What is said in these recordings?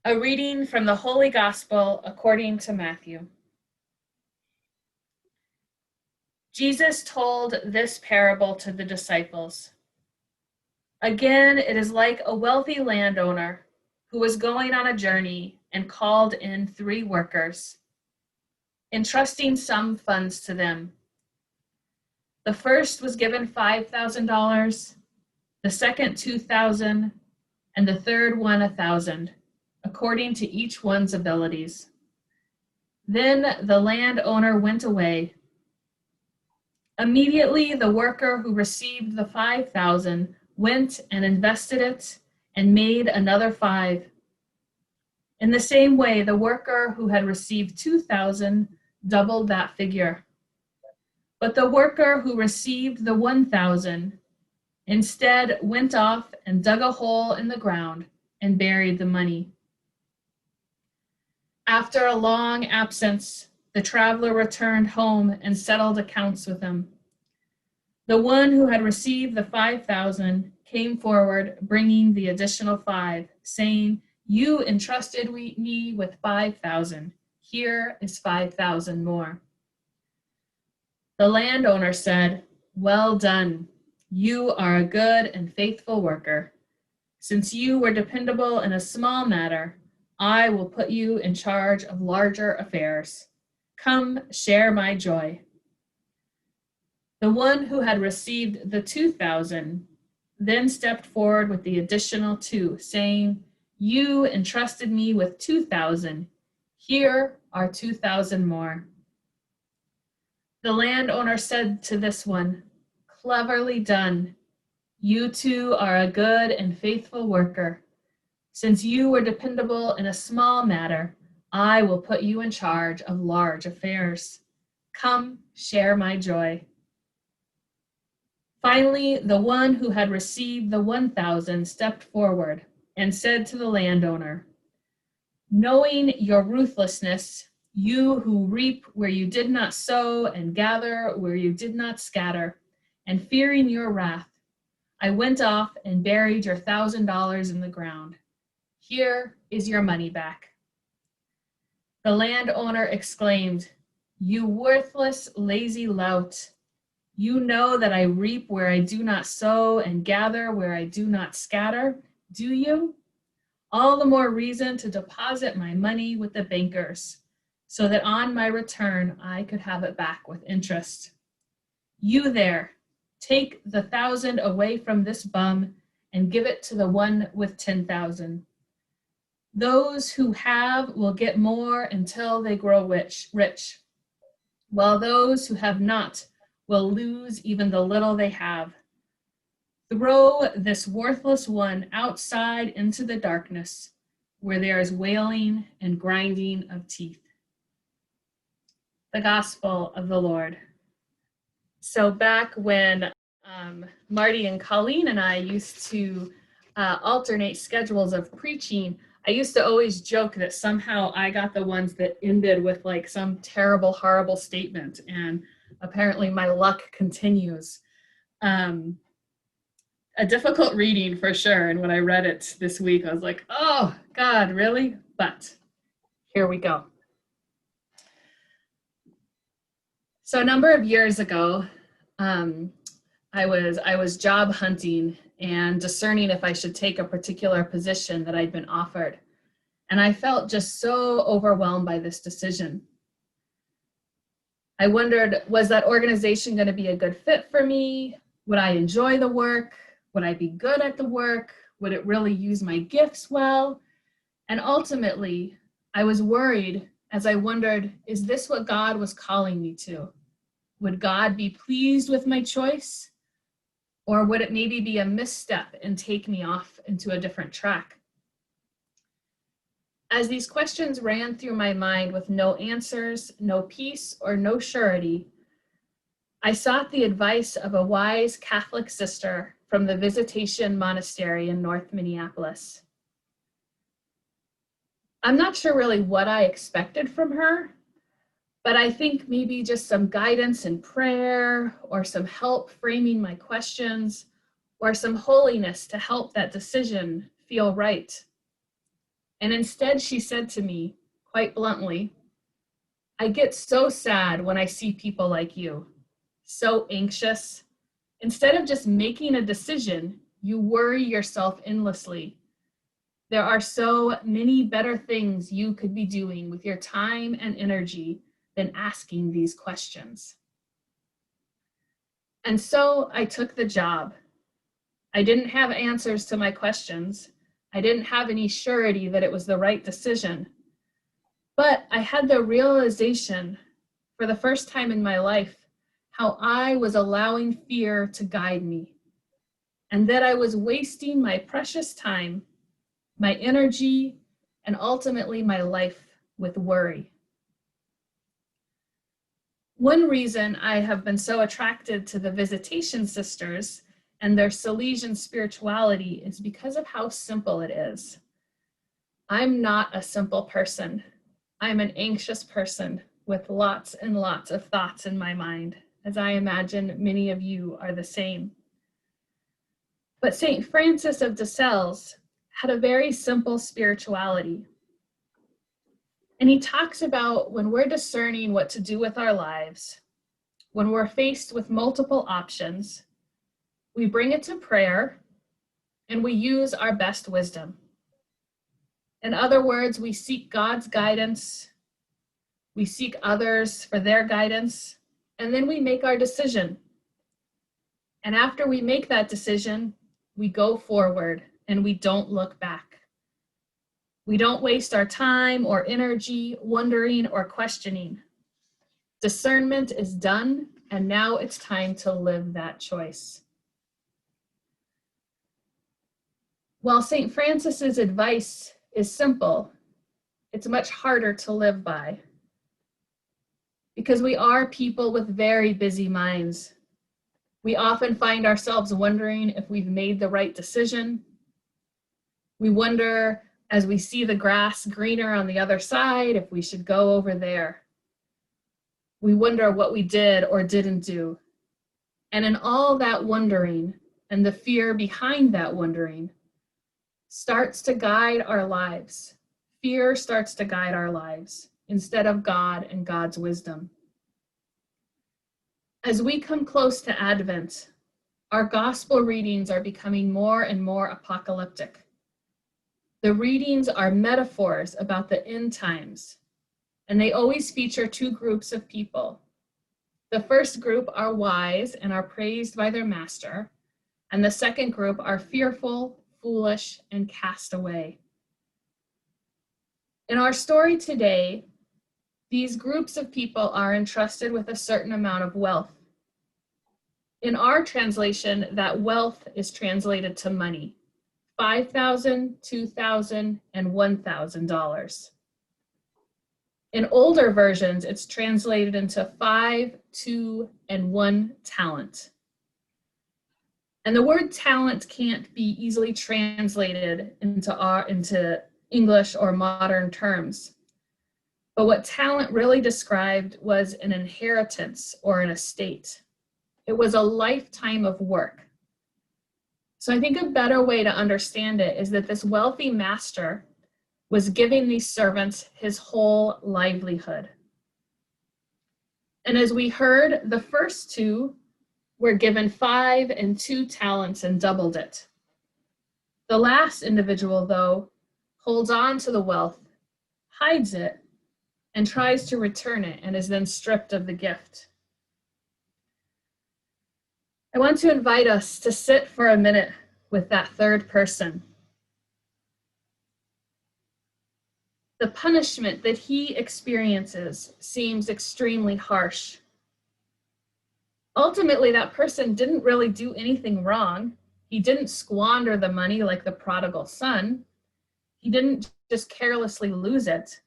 A reading from the Holy Gospel according to Matthew. Jesus told this parable to the disciples. Again, it is like a wealthy landowner who was going on a journey and called in 3 workers, entrusting some funds to them. The first was given $5,000, the second 2,000, and the third one 1,000, according to each one's abilities. Then the landowner went away. Immediately, the worker who received the 5,000 went and invested it and made another 5. In the same way, the worker who had received 2,000 doubled that figure. But the worker who received the 1,000 instead went off and dug a hole in the ground and buried the money. After a long absence, the traveler returned home and settled accounts with him. The one who had received the 5,000 came forward, bringing the additional 5, saying, "You entrusted me with 5,000. Here is 5,000 more." The landowner said, "Well done. You are a good and faithful worker. Since you were dependable in a small matter, I will put you in charge of larger affairs. Come, share my joy." The one who had received the 2,000 then stepped forward with the additional 2, saying, "You entrusted me with 2,000. Here are 2,000 more." The landowner said to this one, "Cleverly done. You too are a good and faithful worker. Since you were dependable in a small matter, I will put you in charge of large affairs. Come, share my joy." Finally, the one who had received the 1,000 stepped forward and said to the landowner, "Knowing your ruthlessness, you who reap where you did not sow and gather where you did not scatter, and fearing your wrath, I went off and buried your $1,000 in the ground. Here is your money back." The landowner exclaimed, "You worthless, lazy lout. You know that I reap where I do not sow and gather where I do not scatter, do you? All the more reason to deposit my money with the bankers, so that on my return I could have it back with interest. You there, take the 1,000 away from this bum and give it to the one with 10,000. Those who have will get more until they grow rich, while those who have not will lose even the little they have. Throw this worthless one outside into the darkness, where there is wailing and grinding of teeth." The Gospel of the Lord. So back when Marty and Colleen and I used to alternate schedules of preaching, I used to always joke that somehow I got the ones that ended with like some terrible, horrible statement, and apparently my luck continues. A difficult reading for sure, and when I read it this week, I was like, oh, God, really? But here we go. So a number of years ago, I was job hunting and discerning if I should take a particular position that I'd been offered. And I felt just so overwhelmed by this decision. I wondered, was that organization going to be a good fit for me? Would I enjoy the work? Would I be good at the work? Would it really use my gifts well? And ultimately, I was worried as I wondered, is this what God was calling me to? Would God be pleased with my choice? Or would it maybe be a misstep and take me off into a different track? As these questions ran through my mind with no answers, no peace, or no surety, I sought the advice of a wise Catholic sister from the Visitation Monastery in North Minneapolis. I'm not sure really what I expected from her, but I think maybe just some guidance in prayer, or some help framing my questions, or some holiness to help that decision feel right. And instead she said to me, quite bluntly, I get so sad when I see people like you, so anxious. Instead of just making a decision, you worry yourself endlessly. There are so many better things you could be doing with your time and energy than asking these questions. And so I took the job. I didn't have answers to my questions. I didn't have any surety that it was the right decision. But I had the realization for the first time in my life how I was allowing fear to guide me, and that I was wasting my precious time, my energy, and ultimately my life with worry. One reason I have been so attracted to the Visitation Sisters and their Salesian spirituality is because of how simple it is. I'm not a simple person. I'm an anxious person with lots and lots of thoughts in my mind, as I imagine many of you are the same. But St. Francis of de Sales had a very simple spirituality. And he talks about when we're discerning what to do with our lives, when we're faced with multiple options, we bring it to prayer and we use our best wisdom. In other words, we seek God's guidance, we seek others for their guidance, and then we make our decision. And after we make that decision, we go forward and we don't look back. We don't waste our time or energy wondering or questioning. Discernment is done, and now it's time to live that choice. While St. Francis's advice is simple, it's much harder to live by, because we are people with very busy minds. We often find ourselves wondering if we've made the right decision. We wonder, as we see the grass greener on the other side, if we should go over there. We wonder what we did or didn't do. And in all that wondering, and the fear behind that wondering, starts to guide our lives. Fear starts to guide our lives instead of God and God's wisdom. As we come close to Advent, our gospel readings are becoming more and more apocalyptic. The readings are metaphors about the end times, and they always feature two groups of people. The first group are wise and are praised by their master, and the second group are fearful, foolish, and cast away. In our story today, these groups of people are entrusted with a certain amount of wealth. In our translation, that wealth is translated to money, $5,000, $2,000, and $1,000. In older versions, it's translated into 5, 2, and 1 talent. And the word talent can't be easily translated into English or modern terms. But what talent really described was an inheritance or an estate. It was a lifetime of work. So I think a better way to understand it is that this wealthy master was giving these servants his whole livelihood. And as we heard, the first two were given 5 and 2 talents and doubled it. The last individual, though, holds on to the wealth, hides it, and tries to return it, and is then stripped of the gift. I want to invite us to sit for a minute with that third person. The punishment that he experiences seems extremely harsh. Ultimately, that person didn't really do anything wrong. He didn't squander the money like the prodigal son. He didn't just carelessly lose it.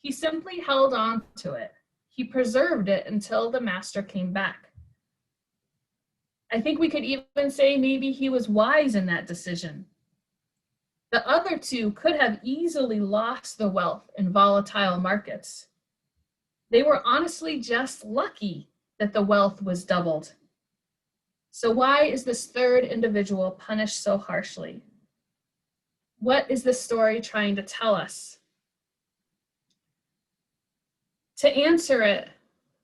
He simply held on to it. He preserved it until the master came back. I think we could even say maybe he was wise in that decision. The other two could have easily lost the wealth in volatile markets. They were honestly just lucky that the wealth was doubled. So why is this third individual punished so harshly? What is the story trying to tell us? To answer it,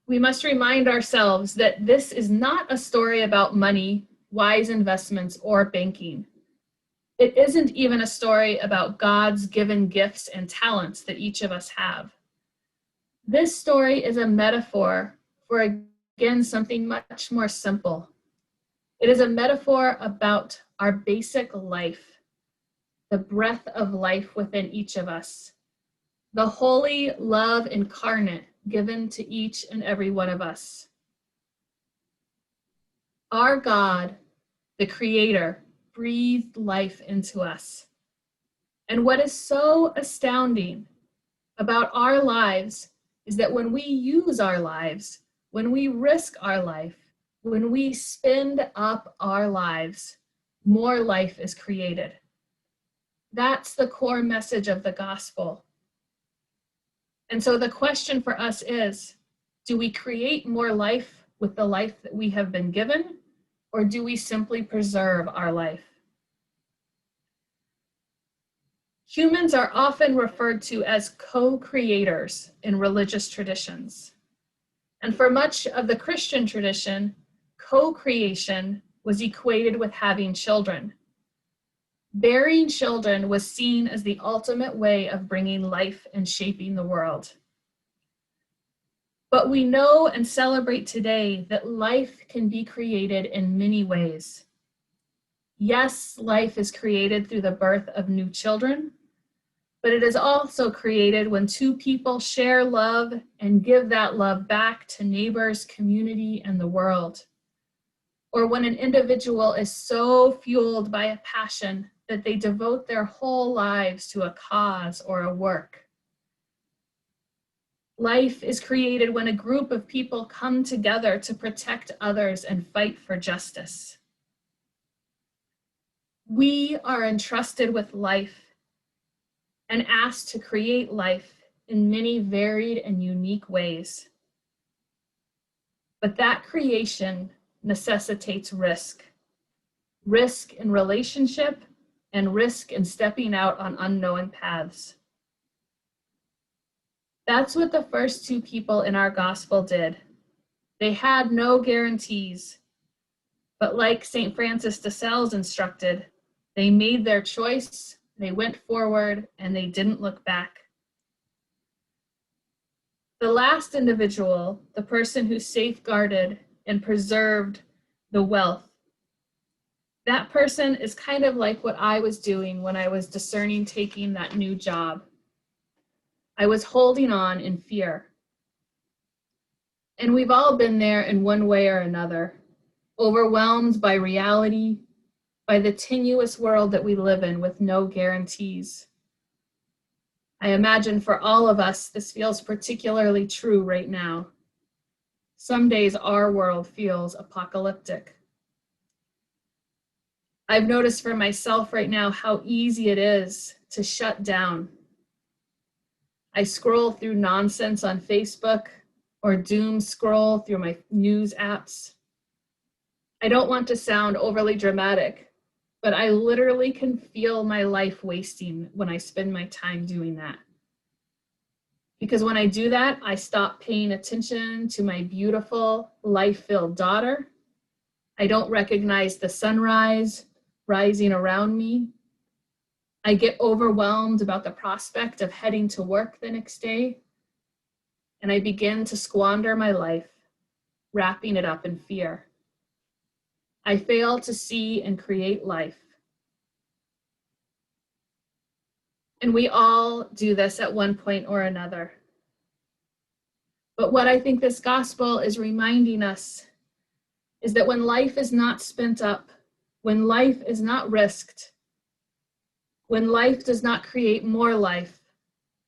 we must remind ourselves that this is not a story about money, wise investments, or banking. It isn't even a story about God's given gifts and talents that each of us have. This story is a metaphor for, again, something much more simple. It is a metaphor about our basic life, the breath of life within each of us, the holy love incarnate given to each and every one of us. Our God, the Creator, breathed life into us. And what is so astounding about our lives is that when we use our lives, when we risk our life, when we spend up our lives, more life is created. That's the core message of the gospel. And so the question for us is, do we create more life with the life that we have been given, or do we simply preserve our life? Humans are often referred to as co-creators in religious traditions. And for much of the Christian tradition, co-creation was equated with having children. Bearing children was seen as the ultimate way of bringing life and shaping the world. But we know and celebrate today that life can be created in many ways. Yes, life is created through the birth of new children, but it is also created when two people share love and give that love back to neighbors, community, and the world. Or when an individual is so fueled by a passion that they devote their whole lives to a cause or a work. Life is created when a group of people come together to protect others and fight for justice. We are entrusted with life and asked to create life in many varied and unique ways. But that creation necessitates risk. Risk in relationship and risk in stepping out on unknown paths. That's what the first two people in our gospel did. They had no guarantees, but like St. Francis de Sales instructed, they made their choice, they went forward, and they didn't look back. The last individual, the person who safeguarded and preserved the wealth, that person is kind of like what I was doing when I was discerning taking that new job. I was holding on in fear. And we've all been there in one way or another, overwhelmed by reality, by the tenuous world that we live in with no guarantees. I imagine for all of us, this feels particularly true right now. Some days our world feels apocalyptic. I've noticed for myself right now how easy it is to shut down. I scroll through nonsense on Facebook or doom scroll through my news apps. I don't want to sound overly dramatic, but I literally can feel my life wasting when I spend my time doing that. Because when I do that, I stop paying attention to my beautiful, life-filled daughter. I don't recognize the sunrise rising around me. I get overwhelmed about the prospect of heading to work the next day, and I begin to squander my life, wrapping it up in fear. I fail to see and create life. And we all do this at one point or another. But what I think this gospel is reminding us is that when life is not spent up, when life is not risked, when life does not create more life,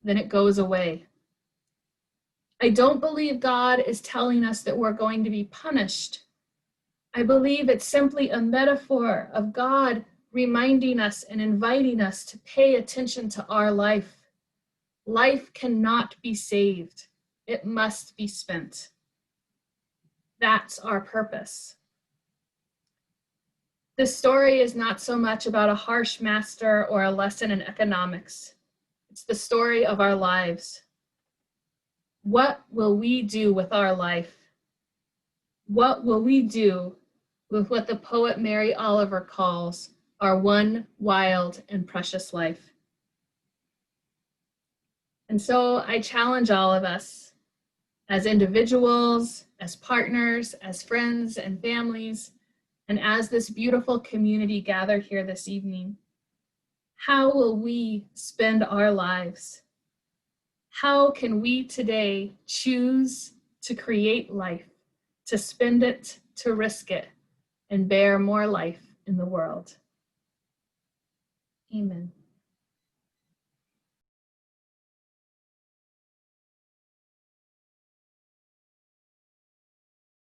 then it goes away. I don't believe God is telling us that we're going to be punished. I believe it's simply a metaphor of God reminding us and inviting us to pay attention to our life. Life cannot be saved. It must be spent. That's our purpose. This story is not so much about a harsh master or a lesson in economics. It's the story of our lives. What will we do with our life? What will we do with what the poet Mary Oliver calls our one wild and precious life? And so I challenge all of us as individuals, as partners, as friends and families, and as this beautiful community gather here this evening. How will we spend our lives? How can we today choose to create life, to spend it, to risk it, and bear more life in the world? Amen.